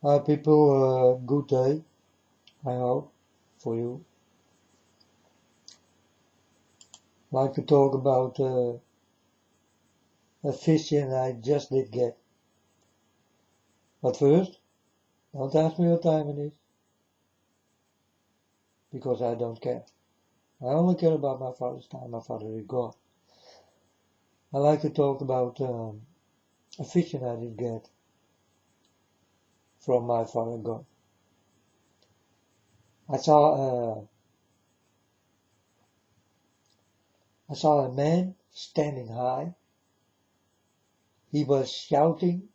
Hi people, good day, I hope, for you. I'd like to talk about a vision I just did get. But first, don't ask me what time it is, because I don't care. I only care about my father's time, my father is gone. I'd like to talk about a vision I did get from my father gone. I saw a man standing high. He was shouting,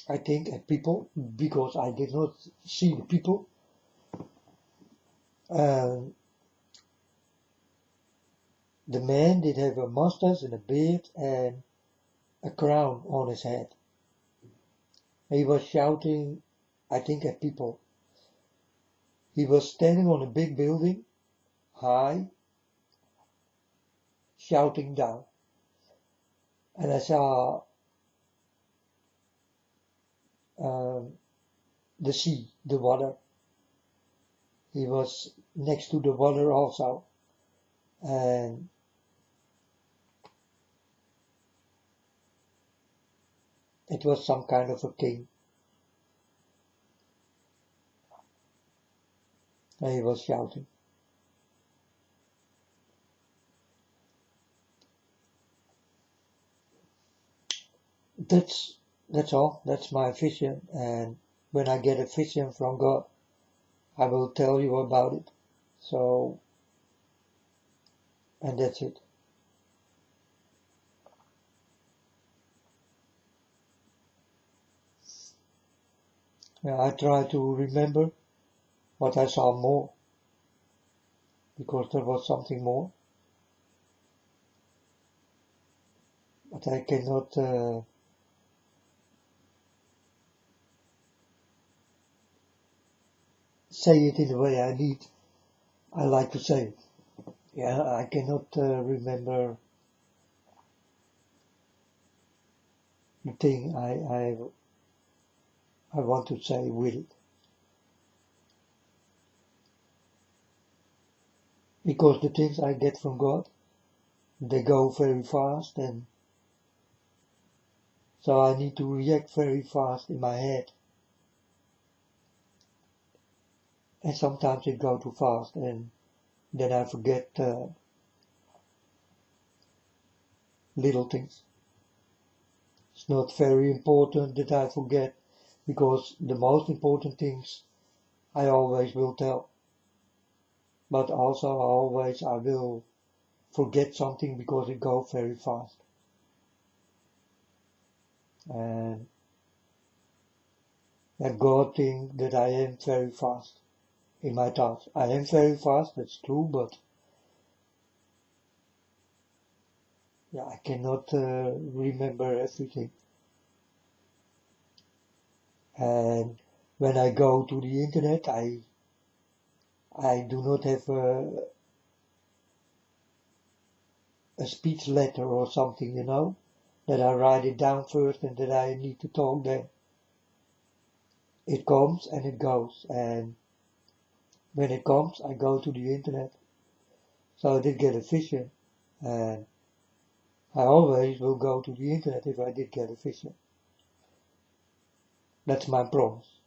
I think, at people, because I did not see the people. The man did have a mustache and a beard and a crown on his head. He was shouting, I think, at people. He was standing on a big building, high, shouting down. And I saw the sea, the water. He was next to the water also. And it was some kind of a king. And he was shouting. That's all. That's my vision. And when I get a vision from God, I will tell you about it. So, and that's it. Yeah, I try to remember what I saw more, because there was something more. But I cannot say it in the way I like to say it. Yeah, I cannot remember the thing I want to say with it. Because the things I get from God, they go very fast, and so I need to react very fast in my head. And sometimes it goes too fast, and then I forget little things. It's not very important that I forget, because the most important things I always will tell. But also always I will forget something because it goes very fast. And God thinks that I am very fast in my thoughts. I am very fast, that's true, but yeah, I cannot remember everything. And when I go to the internet, I do not have a speech letter or something, that I write it down first and that I need to talk then. It comes and it goes, and when it comes, I go to the internet. So I did get a vision, and I always will go to the internet if I did get a vision. That's my promise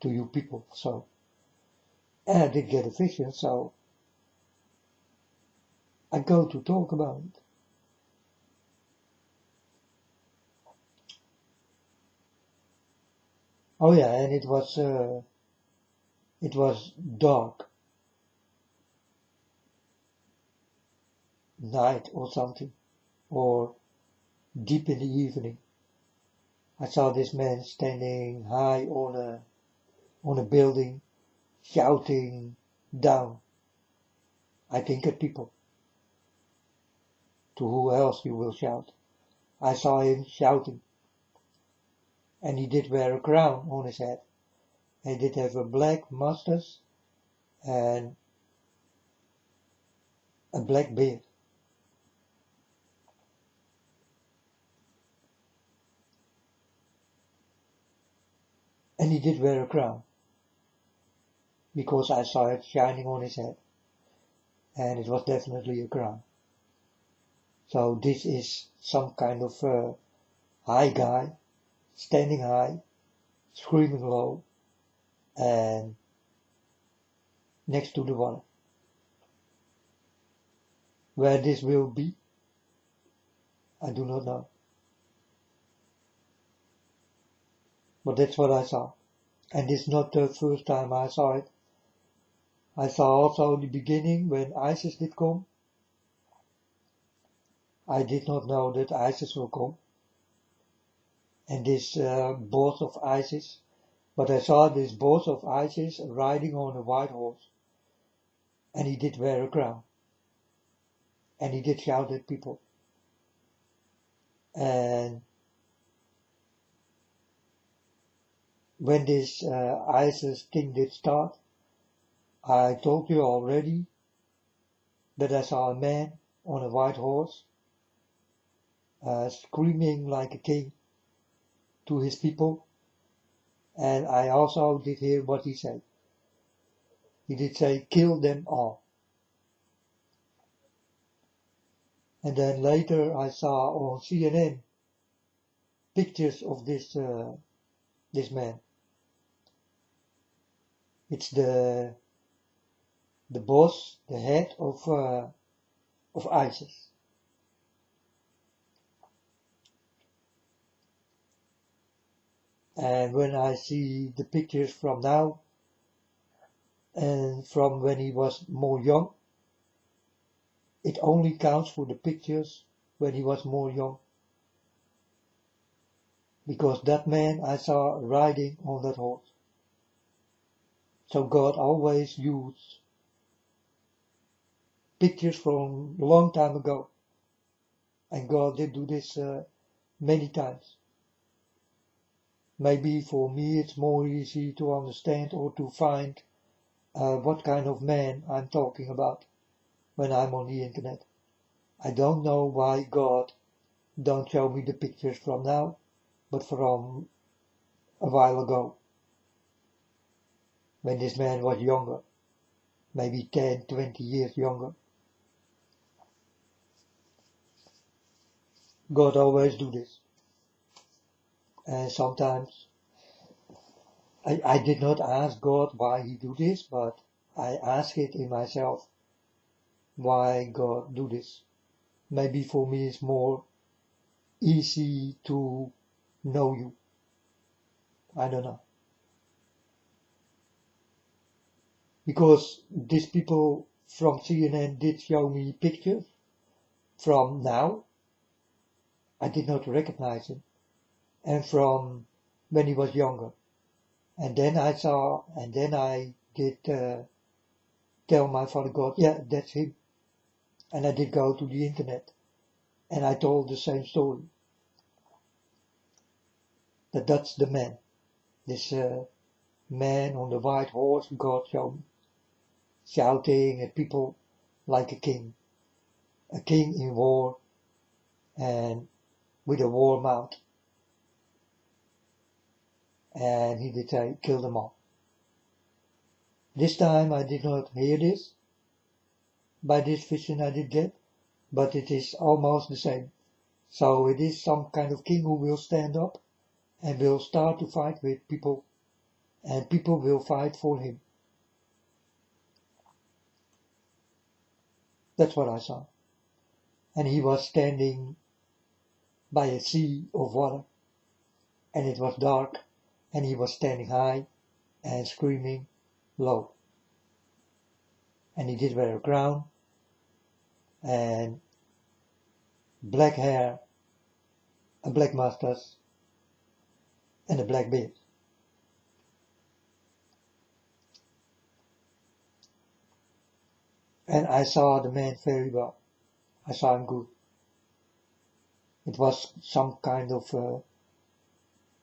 to you people. So, and I did get a vision, so I go to talk about it. Oh yeah, and it was dark, night or something, or deep in the evening. I saw this man standing high on a building, shouting down. I think at people. To who else you will shout? I saw him shouting. And he did wear a crown on his head. He did have a black mustache and a black beard. And he did wear a crown, because I saw it shining on his head, and it was definitely a crown. So this is some kind of high guy, standing high, screaming low, and next to the water. Where this will be, I do not know. But that's what I saw. And it's not the first time I saw it. I saw also the beginning when ISIS did come. I did not know that ISIS will come. And this boss of ISIS. But I saw this boss of ISIS riding on a white horse. And he did wear a crown. And he did shout at people. And when this ISIS thing did start, I told you already that I saw a man on a white horse screaming like a king to his people, and I also did hear what he said. He did say, "Kill them all." And then later I saw on CNN pictures of this man. It's the boss, the head of ISIS. And when I see the pictures from now and from when he was more young, it only counts for the pictures when he was more young. Because that man I saw riding on that horse. So God always used pictures from a long time ago. And God did do this many times. Maybe for me it's more easy to understand or to find what kind of man I'm talking about when I'm on the internet. I don't know why God don't show me the pictures from now, but from a while ago, when this man was younger, maybe 10, 20 years younger. God always do this. And sometimes I did not ask God why he do this, but I ask it in myself, why God do this. Maybe for me it's more easy to know you. I don't know. Because these people from CNN did show me pictures from now. I did not recognize him. And from when he was younger. And then I saw, and then I did tell my Father God, yeah, that's him. And I did go to the internet. And I told the same story. That's the man. This man on the white horse God showed me. Shouting at people like a king. A king in war and with a war mount. And he did say, kill them all. This time I did not hear this. By this vision I did get. But it is almost the same. So it is some kind of king who will stand up and will start to fight with people. And people will fight for him. That's what I saw. And he was standing by a sea of water. And it was dark. And he was standing high and screaming low. And he did wear a crown and black hair, a black mustache, and a black beard. And I saw the man very well. I saw him good. It was some kind of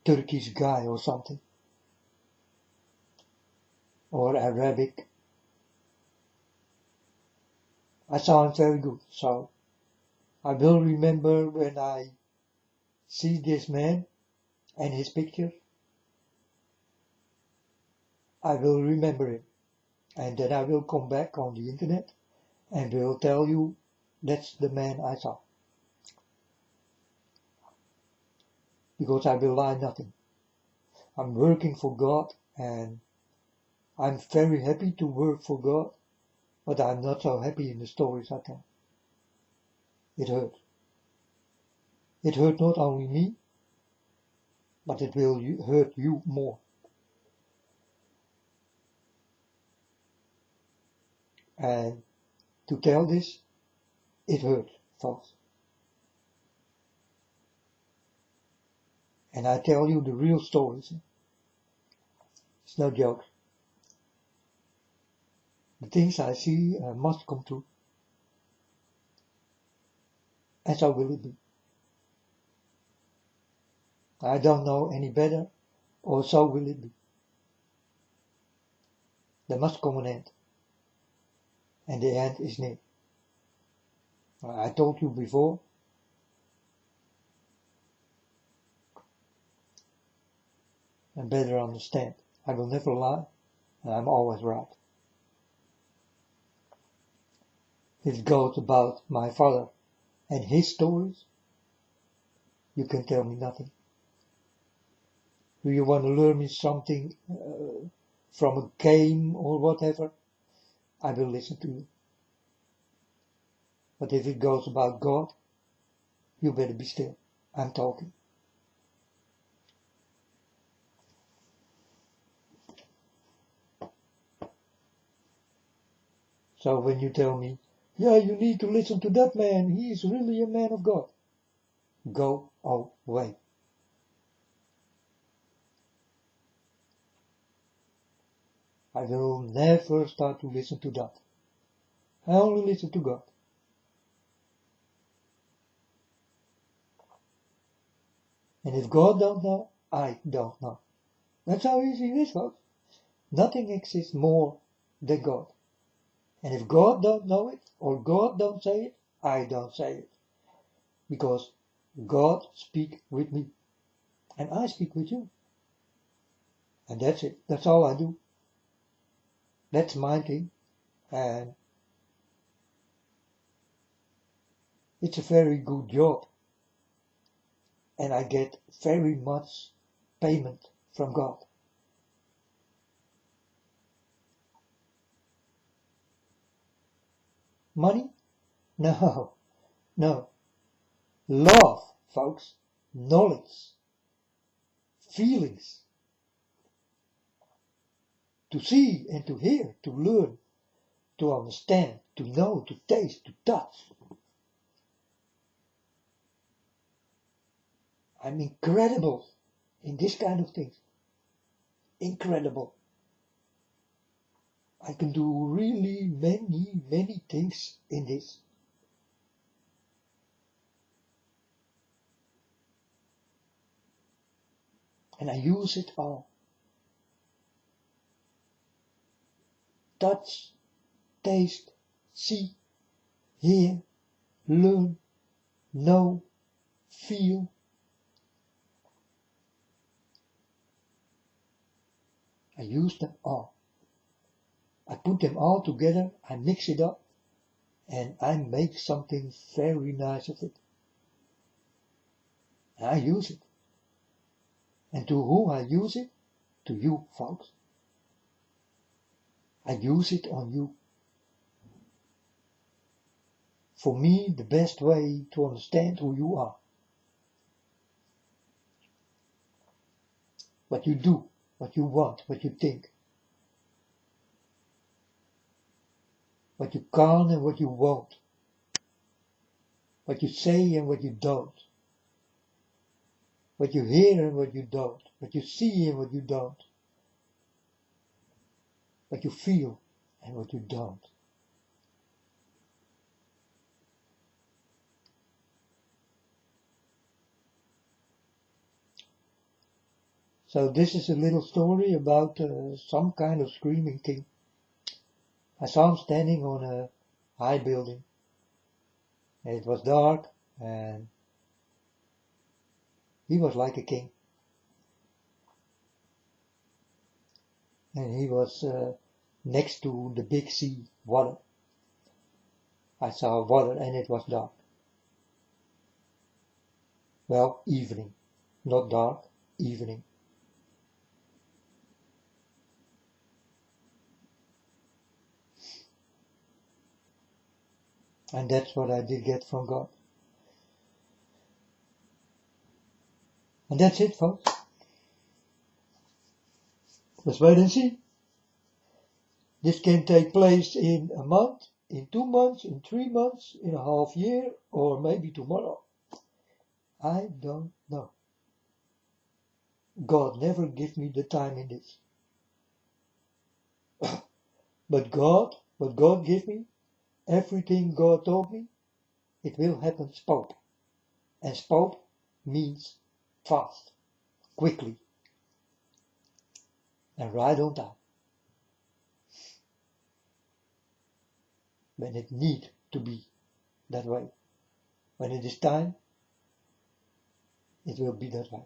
Turkish guy or something. Or Arabic. I saw him very good. So I will remember when I see this man and his picture. I will remember him. And then I will come back on the internet and will tell you that's the man I saw. Because I will lie nothing. I'm working for God and I'm very happy to work for God, but I'm not so happy in the stories I tell. It hurt. It hurt not only me, but it will hurt you more. And to tell this, it hurt, folks. And I tell you the real stories. It's no joke. The things I see must come true. And so will it be. I don't know any better, or so will it be. There must come an end. And the end is near. I told you before, and better understand. I will never lie, and I'm always right. If it goes about my father and his stories, you can tell me nothing. Do you want to learn me something from a game or whatever? I will listen to you. But if it goes about God, you better be still. I'm talking. So when you tell me, yeah, you need to listen to that man, he is really a man of God, go away. I will never start to listen to that. I only listen to God. And if God don't know, I don't know. That's how easy it is, folks. Nothing exists more than God. And if God don't know it, or God don't say it, I don't say it. Because God speaks with me. And I speak with you. And that's it. That's all I do. That's my thing. And it's a very good job. And I get very much payment from God. Money? No. No. Love, folks. Knowledge. Feelings. To see and to hear, to learn, to understand, to know, to taste, to touch. I'm incredible in this kind of things. Incredible. I can do really many things in this. And I use it all. Touch, taste, see, hear, learn, know, feel. I use them all. I put them all together, I mix it up, and I make something very nice of it. And I use it. And to whom I use it? To you, folks. I use it on you. For me, the best way to understand who you are. What you do, what you want, what you think. What you can and what you won't. What you say and what you don't. What you hear and what you don't. What you see and what you don't. What you feel and what you don't. So this is a little story about some kind of screaming king. I saw him standing on a high building. It was dark and he was like a king. and he was next to the big sea, water. I saw water and it was dark. Well, evening, not dark, evening. And that's what I did get from God. And that's it, folks. Let's wait and see. This can take place in a month, in 2 months, in 3 months, in a half year, or maybe tomorrow. I don't know. God never gave me the time in this. But what God gave me, everything God told me, it will happen spoke. And spoke means fast, quickly, and right on time. When it need to be that way. When it is time, it will be that way.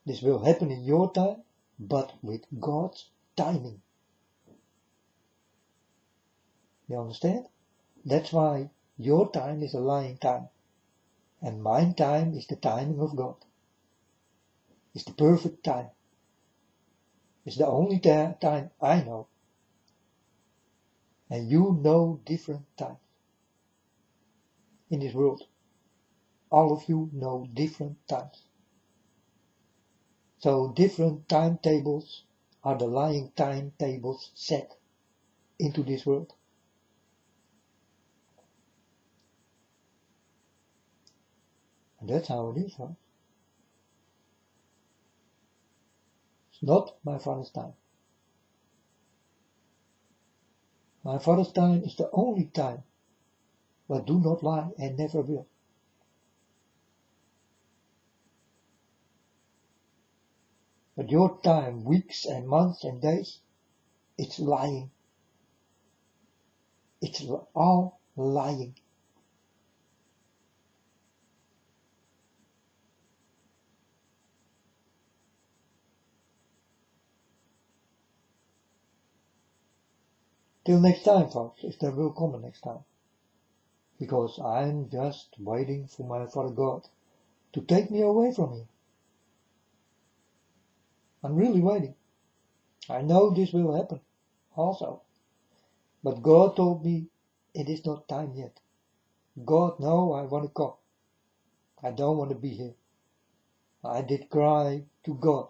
This will happen in your time, but with God's timing. You understand? That's why your time is a lying time. And my time is the timing of God. It's the perfect time. It's the only time I know. And you know different times in this world. All of you know different times. So different timetables are the lying timetables set into this world. And that's how it is, huh? It's not my father's time. My father's time is the only time, but do not lie and never will. But your time, weeks and months and days, it's lying. It's all lying. Till next time, folks, if there will come a next time. Because I'm just waiting for my Father God to take me away from here. I'm really waiting. I know this will happen also. But God told me it is not time yet. God, no, I want to come. I don't want to be here. I did cry to God.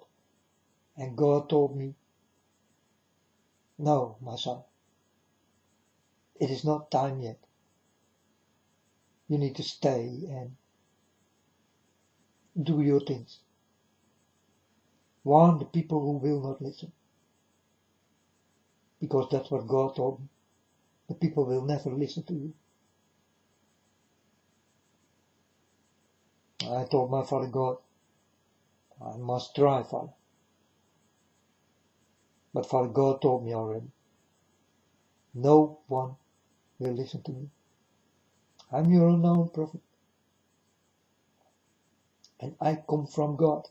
And God told me, no, my son. It is not time yet. You need to stay and do your things. Warn the people who will not listen. Because that's what God told me. The people will never listen to you. I told my Father God, I must try, Father. But Father God told me already, no one will listen to me. I'm your unknown prophet. And I come from God.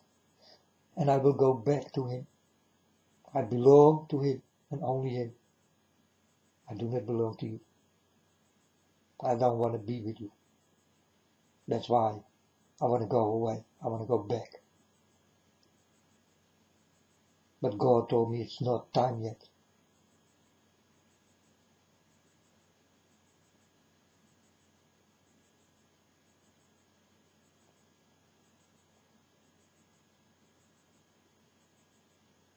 And I will go back to Him. I belong to Him and only Him. I do not belong to you. I don't want to be with you. That's why I want to go away. I want to go back. But God told me it's not time yet.